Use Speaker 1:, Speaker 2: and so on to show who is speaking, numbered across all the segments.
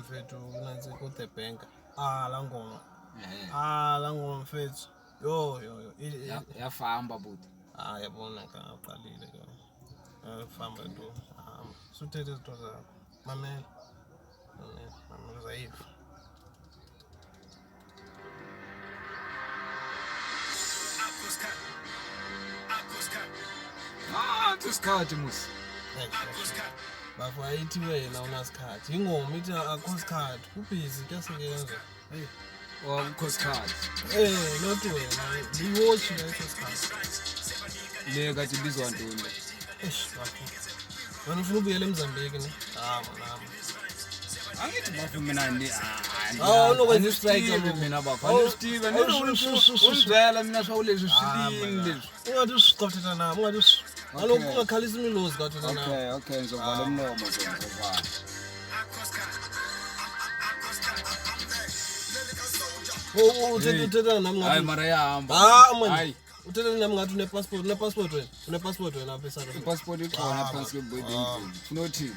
Speaker 1: mfethu nansi ku The Bank. La ngoma. La ngoma mfethu. Yo.
Speaker 2: Yafamba buti.
Speaker 1: Yabona ka uqalile ke. Famba nto. Suthethe izinto zakho. Mamela uzayiva.
Speaker 2: Tusikhathi musi.
Speaker 1: Bafu ayithi wena unasikhathi. Ingoma ithi akho sikhathi. Kubhizi kuyasebenza. Hey.
Speaker 2: Akho sikhathi.
Speaker 1: Not wena. Liwatch leso sikhathi.
Speaker 2: Le kathi bizwa ntoni.
Speaker 1: Bafu. Wena ufuna ubuyela eMozambique ne? Mama.
Speaker 2: Angithi bafu mina
Speaker 1: unokwenza istrike
Speaker 2: mina bafu. Steve unizwela mina shawulezi usilini lezi.
Speaker 1: Ungathi usiqothela nami, ungathi alokhu ungakhalisa imilozi kathina nami.
Speaker 2: Okay, ngizovala umlomo ngizovala.
Speaker 1: Uthetha nami ngathi.
Speaker 2: Hayi mara yahamba.
Speaker 1: Manje. Uthetha nami ngathi une-passport wena. Une-passport wena apha eSouth Africa.
Speaker 2: I-passport ikhona phansi kwebhodini. Funothini?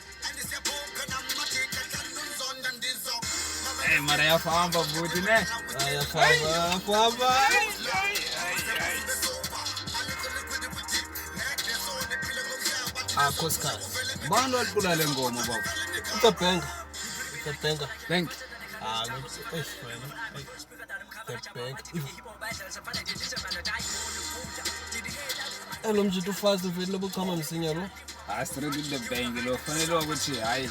Speaker 2: Mara yafamba buti ne?
Speaker 1: Yafamba. Akho sikhathi.
Speaker 2: Bani waqula le ngoma baba?
Speaker 1: The Bank.
Speaker 2: Thank.
Speaker 1: Wena. The Bank. Lo mjito fast mfethu lobuchama msinya lo.
Speaker 2: Straight in the bank lo fanele ukuthi hayi